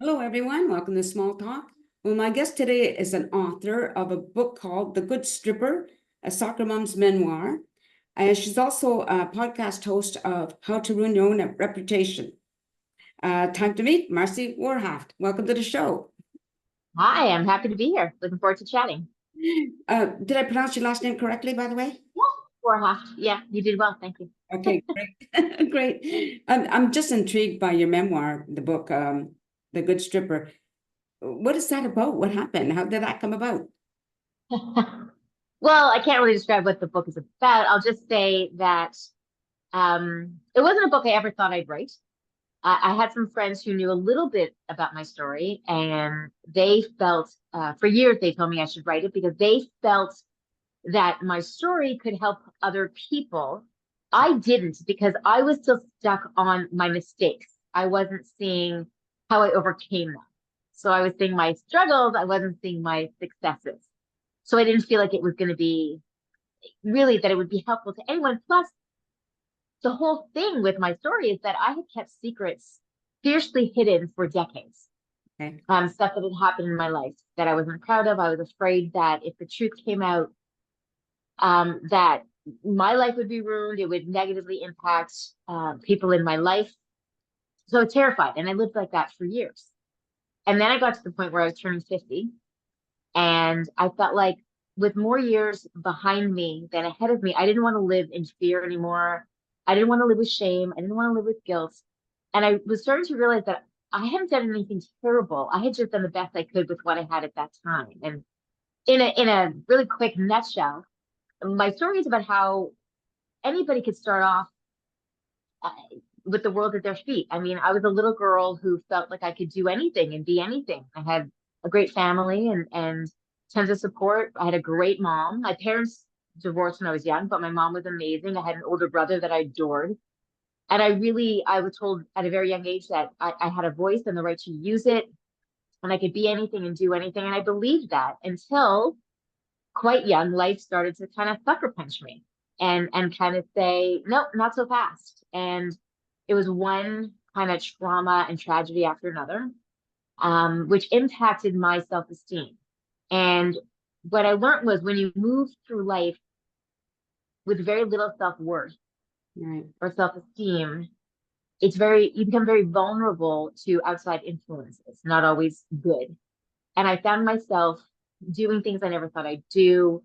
Hello, everyone. Welcome to Small Talk. Well, my guest today is an author of a book called The Good Stripper, a soccer mom's memoir. And she's also a podcast host of How to Ruin Your Own Reputation. Time to meet Marci Warhaft. Welcome to the show. Hi, I'm happy to be here. Looking forward to chatting. Did I pronounce your last name correctly, by the way? Warhaft. Yeah, you did well. Thank you. Okay, great. Great. I'm just intrigued by your memoir, the book, The Good Stripper. What is that about? What happened? How did that come about? Well, I can't really describe what the book is about. I'll just say that it wasn't a book I ever thought I'd write. I had some friends who knew a little bit about my story, and they felt, for years, they told me I should write it because they felt that my story could help other people. I didn't because I was still stuck on my mistakes. I wasn't seeing how I overcame them. So I was seeing my struggles, I wasn't seeing my successes. So I didn't feel like it was going to be really that it would be helpful to anyone. Plus, the whole thing with my story is that I had kept secrets fiercely hidden for decades. Okay. Stuff that had happened in my life that I wasn't proud of. I was afraid that if the truth came out, that my life would be ruined. It would negatively impact people in my life. So I was terrified, and I lived like that for years. And then I got to the point where I was turning 50, and I felt like with more years behind me than ahead of me, I didn't want to live in fear anymore. I didn't want to live with shame. I didn't want to live with guilt. And I was starting to realize that I hadn't done anything terrible. I had just done the best I could with what I had at that time. And in a really quick nutshell, my story is about how anybody could start off uh, with the world at their feet. I mean, I was a little girl who felt like I could do anything and be anything. I had a great family and tons of support. I had a great mom. My parents divorced when I was young, but my mom was amazing. I had an older brother that I adored. And I was told at a very young age that I had a voice and the right to use it, and I could be anything and do anything. And I believed that until quite young, life started to kind of sucker punch me and kind of say, nope, not so fast. And it was one kind of trauma and tragedy after another, which impacted my self-esteem. And what I learned was when you move through life with very little self-worth Right. or self-esteem, you become very vulnerable to outside influences, not always good. And I found myself doing things I never thought I'd do,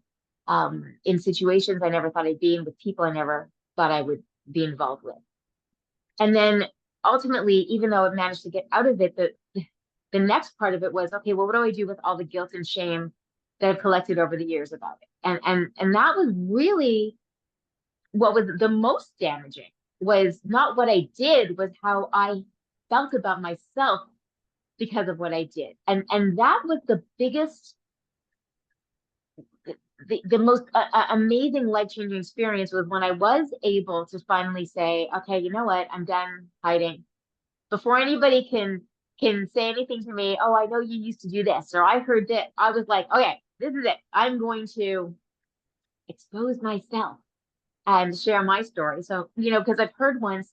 in situations I never thought I'd be in, with people I never thought I would be involved with. And then ultimately, even though I managed to get out of it, the next part of it was, okay, well, what do I do with all the guilt and shame that I've collected over the years about it? And that was really what was the most damaging, was not what I did, was how I felt about myself because of what I did. And that was the biggest, the most amazing life-changing experience, was when I was able to finally say, okay, you know what, I'm done hiding. Before anybody can say anything to me, oh, I know you used to do this, or I heard that, I was like, okay, this is it. I'm going to expose myself and share my story. So, because I've heard once,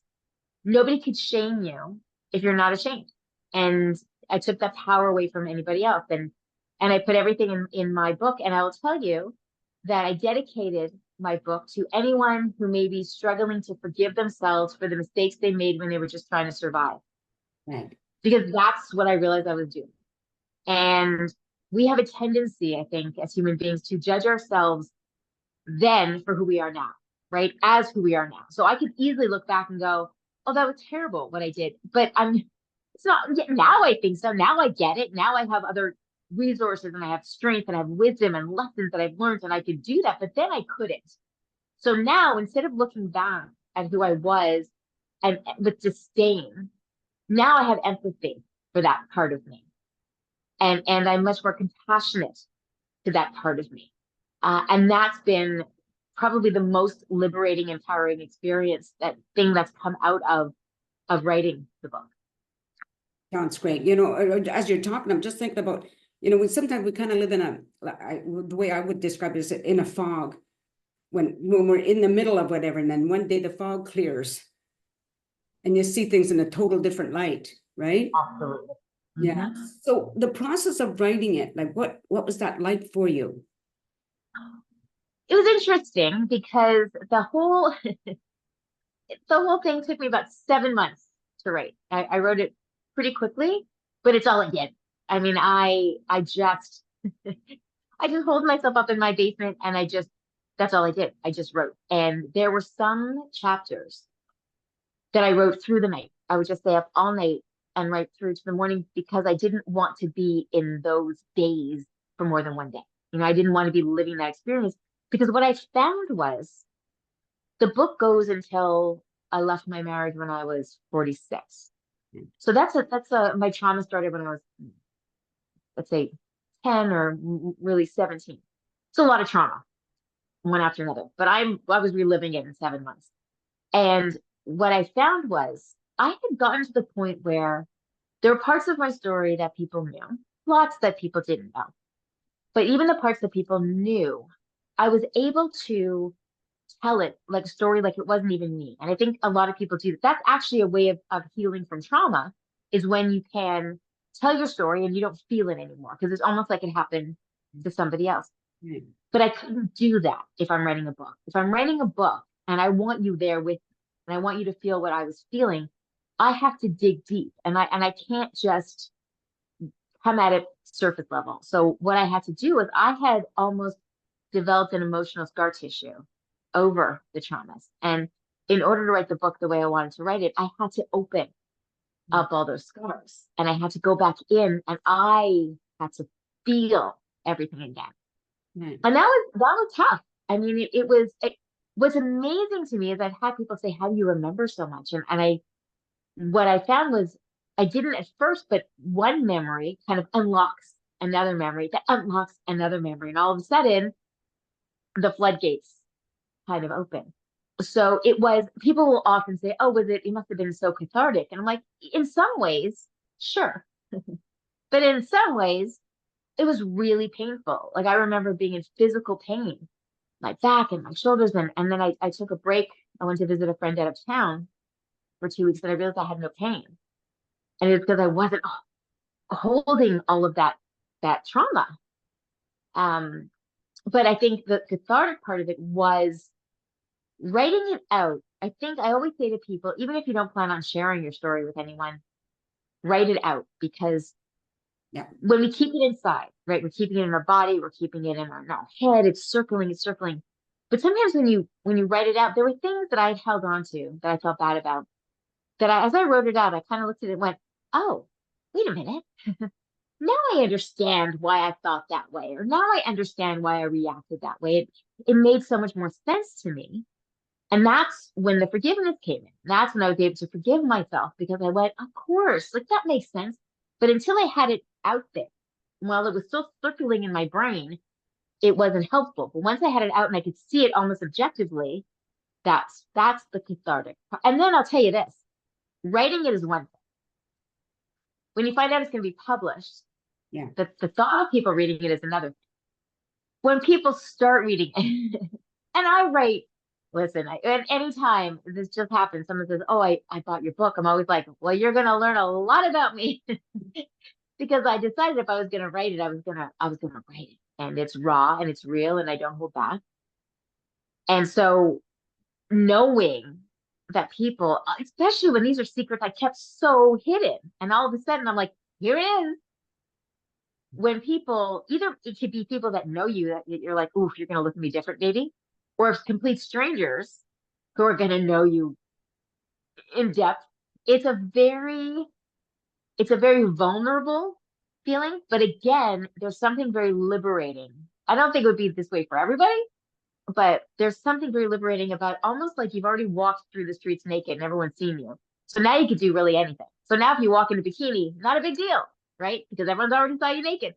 nobody could shame you if you're not ashamed. And I took that power away from anybody else. And I put everything in my book. And I will tell you that I dedicated my book to anyone who may be struggling to forgive themselves for the mistakes they made when they were just trying to survive. Right. Because that's what I realized I was doing. And we have a tendency, I think, as human beings, to judge ourselves then for who we are now, right? As who we are now. So I could easily look back and go, oh, that was terrible what I did. But it's not, now I think so. Now I get it. Now I have other resources, and I have strength, and I have wisdom and lessons that I've learned, and I could do that. But then I couldn't. So now, instead of looking back at who I was and with disdain, now I have empathy for that part of me. And I'm much more compassionate to that part of me. And that's been probably the most liberating, empowering experience, that thing that's come out of writing the book. Sounds great. As you're talking, I'm just thinking about, sometimes we kind of live in the way I would describe it is in a fog when we're in the middle of whatever, and then one day the fog clears and you see things in a total different light, right? Absolutely. Yeah. So the process of writing it, like what was that like for you? It was interesting because the whole thing took me about 7 months to write. I wrote it pretty quickly, but it's all I did. I mean, I just I just holed myself up in my basement and that's all I did. I just wrote. And there were some chapters that I wrote through the night. I would just stay up all night and write through to the morning because I didn't want to be in those days for more than one day. I didn't want to be living that experience because what I found was the book goes until I left my marriage when I was 46. So my trauma started when I was, let's say, 10 or really 17. It's a lot of trauma, one after another. But I was reliving it in 7 months. And what I found was I had gotten to the point where there were parts of my story that people knew, lots that people didn't know. But even the parts that people knew, I was able to tell it like a story like it wasn't even me. And I think a lot of people do that. That's actually a way of healing from trauma, is when you can tell your story and you don't feel it anymore because it's almost like it happened to somebody else. Right. But I couldn't do that if I'm writing a book. If I'm writing a book and I want you there with me and I want you to feel what I was feeling, I have to dig deep and I can't just come at it surface level. So what I had to do was I had almost developed an emotional scar tissue over the traumas. And in order to write the book the way I wanted to write it, I had to open up all those scars and I had to go back in and I had to feel everything again. Right. And that was tough. I mean, it was amazing to me is I've had people say, how do you remember so much? And what I found was I didn't at first, but one memory kind of unlocks another memory that unlocks another memory. And all of a sudden, the floodgates kind of open. So people will often say, oh, it must have been so cathartic. And I'm like, in some ways, sure. But in some ways, it was really painful. Like I remember being in physical pain, my back and my shoulders. And then I took a break. I went to visit a friend out of town for 2 weeks and I realized I had no pain. And it's because I wasn't holding all of that trauma. But I think the cathartic part of it was writing it out. I think I always say to people, even if you don't plan on sharing your story with anyone, write it out because Yeah. when we keep it inside, right, we're keeping it in our body, we're keeping it in our head, it's circling. But sometimes when you write it out, there were things that I held on to that I felt bad about. As I wrote it out, I kind of looked at it and went, oh, wait a minute. Now I understand why I thought that way, or now I understand why I reacted that way. It made so much more sense to me. And that's when the forgiveness came in. That's when I was able to forgive myself because I went, of course, like that makes sense. But until I had it out there, while it was still circling in my brain, it wasn't helpful. But once I had it out and I could see it almost objectively, that's the cathartic. And then I'll tell you this, writing it is one thing. When you find out it's going to be published, Yeah. the thought of people reading it is another thing. When people start reading it, and I write, listen, and anytime this just happens, someone says, oh, I bought your book. I'm always like, well, you're going to learn a lot about me because I decided if I was going to write it, I was going to write it. And it's raw and it's real and I don't hold back. And so knowing that people, especially when these are secrets I kept so hidden, and all of a sudden I'm like, here it is. When people, either it could be people that know you, that you're like, oof, you're going to look at me different, maybe, or if complete strangers who are going to know you in depth. It's a very vulnerable feeling, but again, there's something very liberating. I don't think it would be this way for everybody, but there's something very liberating about almost like you've already walked through the streets naked and everyone's seen you. So now you can do really anything. So now if you walk in a bikini, not a big deal, right? Because everyone's already saw you naked.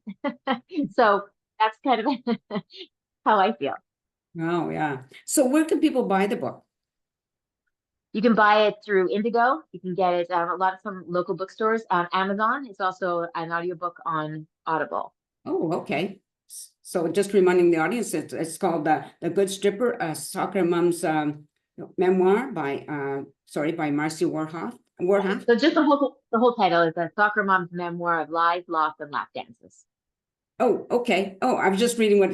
So that's kind of how I feel. Oh, yeah. So where can people buy the book? You can buy it through Indigo. You can get it a lot of some local bookstores on Amazon. It's also an audiobook on Audible. Oh, okay. So just reminding the audience, it's called The Good Stripper, a soccer mom's memoir by Marci Warhaft. Warhaft? So just the whole title is a soccer mom's memoir of lies, loss, and lap dances. Oh, okay. Oh, I was just reading what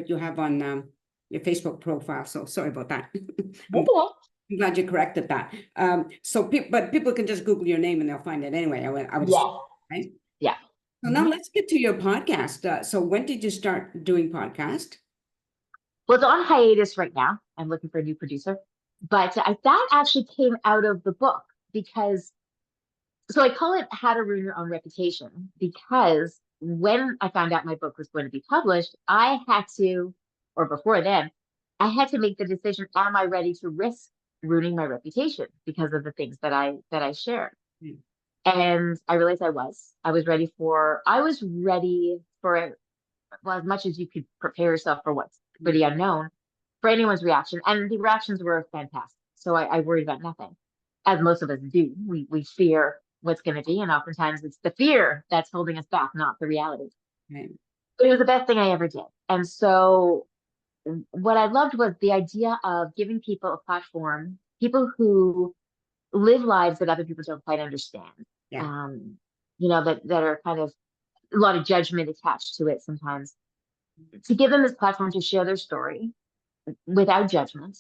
you have on your Facebook profile. So sorry about that. I'm Okay. I'm glad you corrected that. But people can just Google your name and they'll find it anyway. I would assume, Yes. right? Yeah. So now let's get to your podcast. So when did you start doing podcast? Well, it's on hiatus right now. I'm looking for a new producer. But that actually came out of the book because, so I call it How to Ruin Your Own Reputation, because when I found out my book was going to be published, I had to, or before then, I had to make the decision, am I ready to risk ruining my reputation because of the things that I shared? Hmm. And I realized I was ready for it, well, as much as you could prepare yourself for what's for the unknown, for anyone's reaction. And the reactions were fantastic. So I worried about nothing, as most of us do. We fear what's going to be. And oftentimes it's the fear that's holding us back, not the reality. Right. But it was the best thing I ever did. And so what I loved was the idea of giving people a platform, people who live lives that other people don't quite understand. Yeah. Um, that are kind of a lot of judgment attached to it sometimes, to give them this platform to share their story without judgment,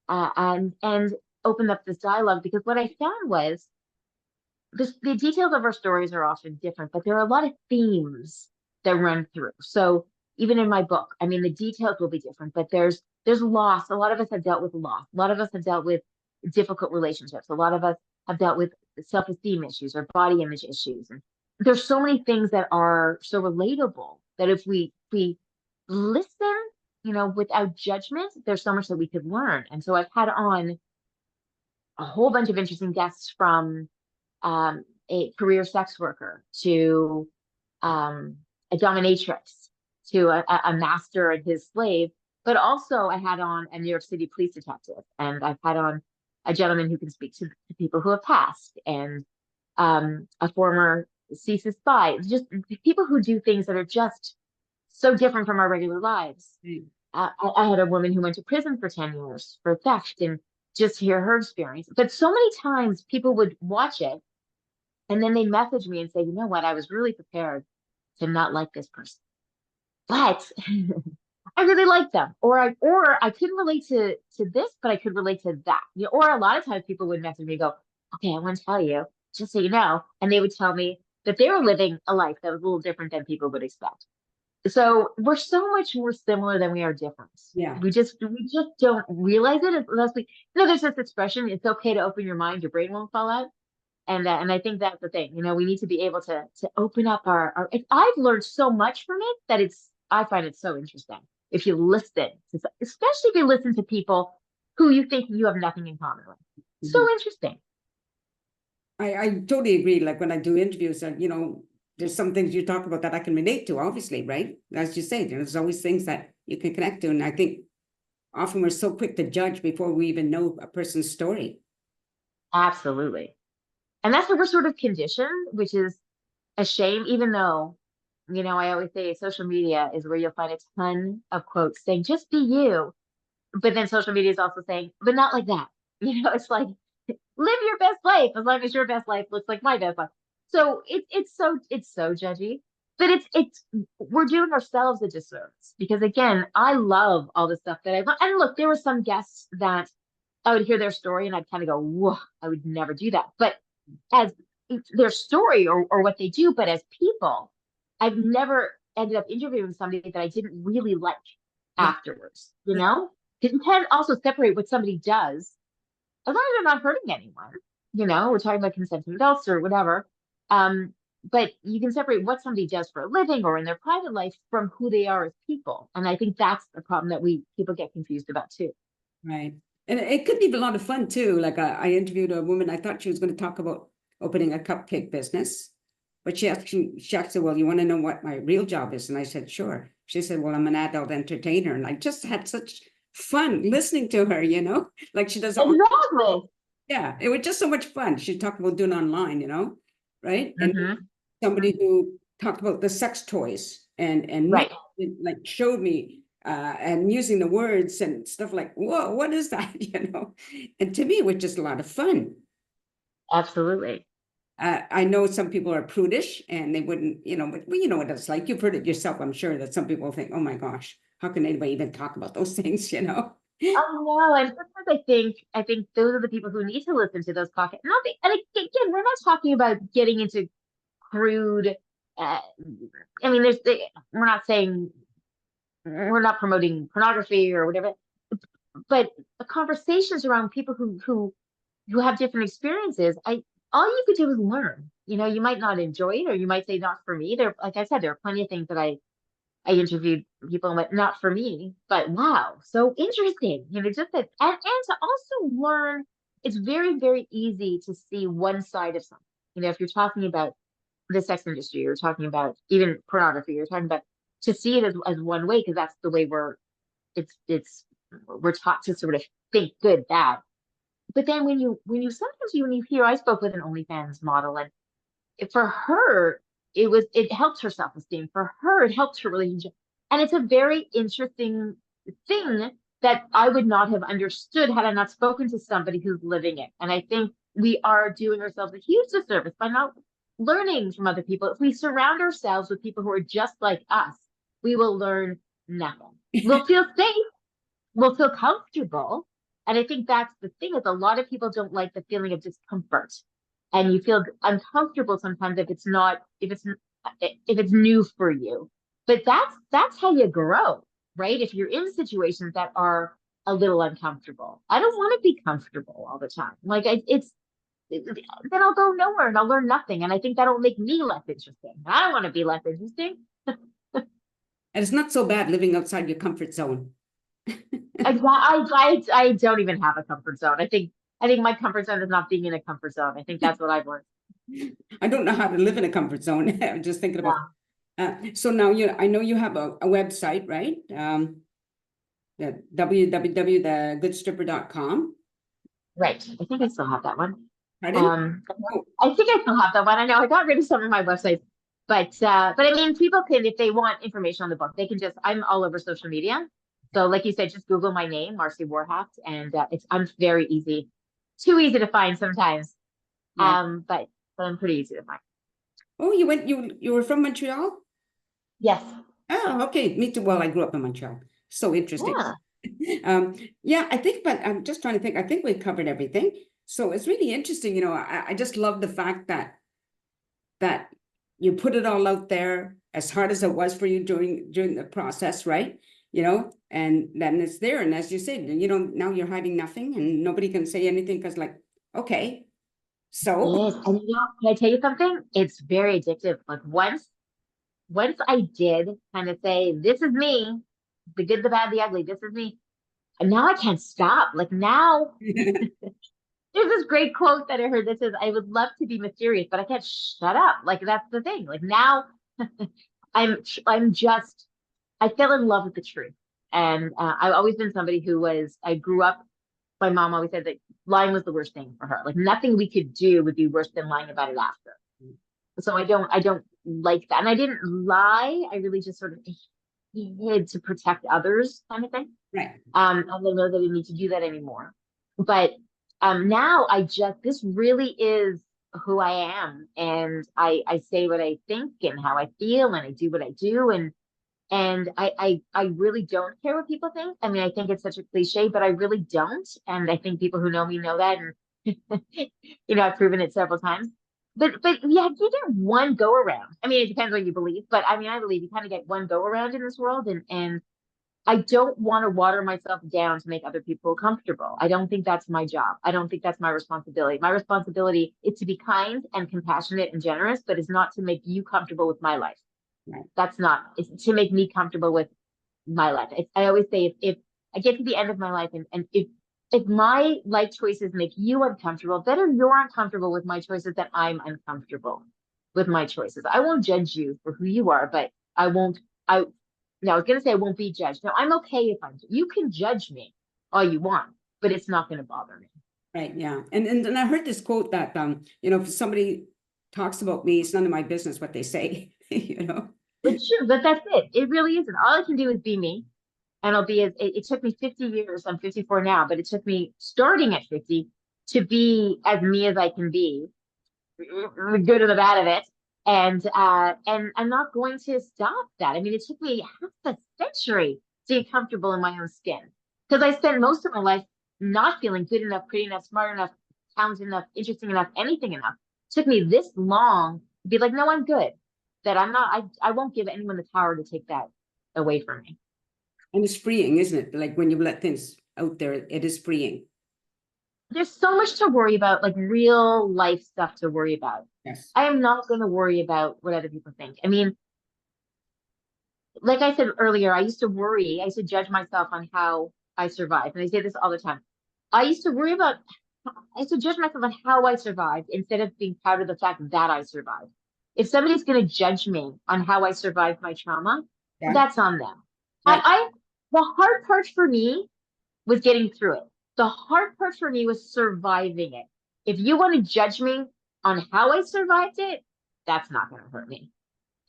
and open up this dialogue. Because what I found was the details of our stories are often different, but there are a lot of themes that run through. So even in my book, I mean, the details will be different, but there's loss. A lot of us have dealt with loss. A lot of us have dealt with difficult relationships. A lot of us have dealt with self-esteem issues or body image issues. And there's so many things that are so relatable that if we listen, without judgment, there's so much that we could learn. And so I've had on a whole bunch of interesting guests, from a career sex worker to a dominatrix to a master and his slave. But also, I had on a New York City police detective, and I've had on a gentleman who can speak to people who have passed, and a former CISA spy, just people who do things that are just so different from our regular lives. Mm. I had a woman who went to prison for 10 years for theft, and just hear her experience. But so many times people would watch it and then they message me and say, you know what, I was really prepared to not like this person, but I really like them. Or I couldn't relate to this, but I could relate to that. Or a lot of times people would message me and go, okay, I want to tell you, just so you know. And they would tell me that they were living a life that was a little different than people would expect. So we're so much more similar than we are different. Yeah. We just don't realize it unless there's this expression, it's okay to open your mind, your brain won't fall out. And I think that's the thing. We need to be able to open up I've learned so much from it that I find it so interesting. If you listen especially if you listen to people who you think you have nothing in common with. So Mhm. interesting. I totally agree. Like when I do interviews, there's some things you talk about that I can relate to, obviously, right? As you say, there's always things that you can connect to. And I think often we're so quick to judge before we even know a person's story. Absolutely. And that's what we're sort of conditioned, which is a shame, even though, I always say social media is where you'll find a ton of quotes saying, just be you. But then social media is also saying, but not like that. It's like, live your best life as long as your best life looks like my best life. So it's so judgy, but it's we're doing ourselves a disservice, because again, I love all the stuff that and look, there were some guests that I would hear their story and I'd kind of go, whoa, I would never do that. But as their story or what they do, but as people, I've never ended up interviewing somebody that I didn't really like Yeah. afterwards, Because you can also separate what somebody does, as long as they're not hurting anyone, we're talking about consenting adults or whatever. But you can separate what somebody does for a living or in their private life from who they are as people. And I think that's the problem that people get confused about too. Right. And it could be a lot of fun too. Like I interviewed a woman, I thought she was going to talk about opening a cupcake business. But she asked, well, you want to know what my real job is? And I said, sure. She said, well, I'm an adult entertainer. And I just had such fun listening to her, like she does all. Exactly. Yeah, it was just so much fun. She talked about doing online, right? And Mm-hmm. somebody who talked about the sex toys and Right. like showed me and using the words and stuff like, whoa, what is that? And to me, it was just a lot of fun. Absolutely. I know some people are prudish and they wouldn't, but you know what it's like. You've heard it yourself, I'm sure, that some people think, oh my gosh, how can anybody even talk about those things, Oh no, and sometimes I think those are the people who need to listen to those podcasts. Not the, and again, we're not talking about getting into crude. Uh, I mean, we're not saying we're not promoting pornography or whatever, but conversations around people who have different experiences. All you could do is learn. You might not enjoy it, or you might say not for me. Like I said, there are plenty of things that I interviewed people and went, not for me, but wow, so interesting. Just that, and to also learn, it's very, very easy to see one side of something. If you're talking about the sex industry, you're talking about even pornography, you're talking about to see it as one way, because that's the way we're taught to sort of think good, bad. But then sometimes when you hear, I spoke with an OnlyFans model, and for her, it helped her self-esteem. For her, it helped her relationship. And it's a very interesting thing that I would not have understood had I not spoken to somebody who's living it. And I think we are doing ourselves a huge disservice by not learning from other people. If we surround ourselves with people who are just like us, we will learn nothing. We'll feel safe, we'll feel comfortable. And I think that's the thing, is a lot of people don't like the feeling of discomfort. And you feel uncomfortable sometimes if it's new for you. But that's how you grow, right? If you're in situations that are a little uncomfortable. I don't want to be comfortable all the time. Like then I'll go nowhere and I'll learn nothing. And I think that'll make me less interesting. I don't want to be less interesting. And it's not so bad living outside your comfort zone. I don't even have a comfort zone. I think my comfort zone is not being in a comfort zone. I think that's what I've learned. I don't know how to live in a comfort zone. I'm just thinking about. Yeah. So now I know you have a website, right? The www.thegoodstripper.com. Right. I think I still have that one. Pardon? Oh, I think I still have that one. I know I got rid of some of my websites, but I mean, people can, if they want information on the book, they can I'm all over social media. So like you said, just Google my name, Marci Warhaft, and I'm very easy, too easy to find sometimes. yeah. But I'm pretty easy to find. Oh, you were from Montreal? Yes. Oh, okay. Me too. Well, I grew up in Montreal. So interesting. Yeah. Yeah, I think, but I'm just trying to think. I think we covered everything. So it's really interesting. I just love the fact that you put it all out there, as hard as it was for you during the process, right? And then it's there. And as you said, now you're hiding nothing and nobody can say anything because like, okay, so. It is. And can I tell you something? It's very addictive. Like once I did kind of say, this is me, the good, the bad, the ugly, this is me. And now I can't stop. Like now, there's this great quote that I heard that says, I would love to be mysterious, but I can't shut up. Like that's the thing. Like now I'm just, I fell in love with the truth. And I've always been somebody I grew up, my mom always said that lying was the worst thing for her. Like nothing we could do would be worse than lying about it after. So I don't like that. And I didn't lie. I really just sort of hid to protect others kind of thing. Right. I don't know that I need to do that anymore. But now this really is who I am. And I say what I think and how I feel, and I do what I do. And I really don't care what people think. I mean, I think it's such a cliche, but I really don't. And I think people who know me know that. And, I've proven it several times. But yeah, you get one go around. I mean, it depends what you believe, but I mean, I believe you kind of get one go around in this world. And I don't want to water myself down to make other people comfortable. I don't think that's my job. I don't think that's my responsibility. My responsibility is to be kind and compassionate and generous, but it's not to make you comfortable with my life. Right. That's not, it's to make me comfortable with my life. I always say if I get to the end of my life and if my life choices make you uncomfortable, better you're uncomfortable with my choices than I'm uncomfortable with my choices. I won't judge you for who you are, but I won't, no, I was going to say I won't be judged. No, I'm okay if you can judge me all you want, but it's not going to bother me. Right. Yeah. And I heard this quote that, if somebody talks about me, it's none of my business what they say, It's true, but that's it. It really isn't. All I can do is be me. And it took me 50 years. I'm 54 now, but it took me starting at 50 to be as me as I can be, the good or the bad of it. And I'm not going to stop that. I mean, it took me half a century to get comfortable in my own skin because I spent most of my life not feeling good enough, pretty enough, smart enough, talented enough, interesting enough, anything enough. It took me this long to be like, no, I'm good. That I'm not, I won't give anyone the power to take that away from me. And it's freeing, isn't it? Like when you let things out there, it is freeing. There's so much to worry about, like real life stuff to worry about. Yes. I am not going to worry about what other people think. I mean, like I said earlier, I used to worry, I used to judge myself on how I survived. And I say this all the time. I used to worry about, I used to judge myself on how I survived instead of being proud of the fact that I survived. If somebody's going to judge me on how I survived my trauma, Yeah. that's on them. Right. The hard part for me was getting through it. The hard part for me was surviving it. If you want to judge me on how I survived it, that's not going to hurt me.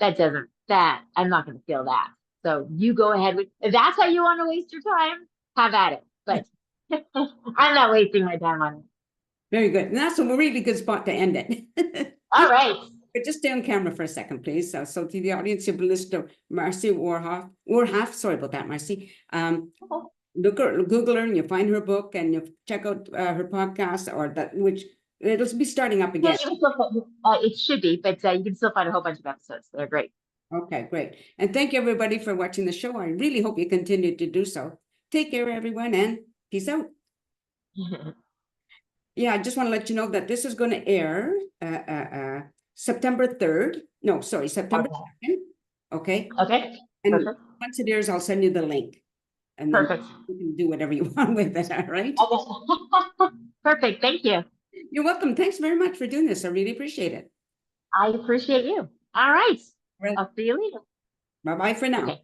I'm not going to feel that. So you go ahead with, if that's how you want to waste your time, have at it. But I'm not wasting my time on it. Very good. And that's a really good spot to end it. All right. But just stay on camera for a second, please. So to the audience, you've listened to Marci Warhaft. Sorry about that, Marci. Google her and you find her book and you check out her podcast or that, which it'll be starting up again. It should be, but you can still find a whole bunch of episodes. They're great. Okay, great. And thank you everybody for watching the show. I really hope you continue to do so. Take care, everyone, and peace out. Yeah, I just want to let you know that this is going to air September 3rd. No, sorry, September 2nd. Okay. Okay. And Perfect. once it airs, I'll send you the link. And then Perfect. you can do whatever you want with it, all right? Okay. Perfect. Thank you. You're welcome. Thanks very much for doing this. I really appreciate it. I appreciate you. All right. Well, I'll see you later. bye-bye for now. Okay.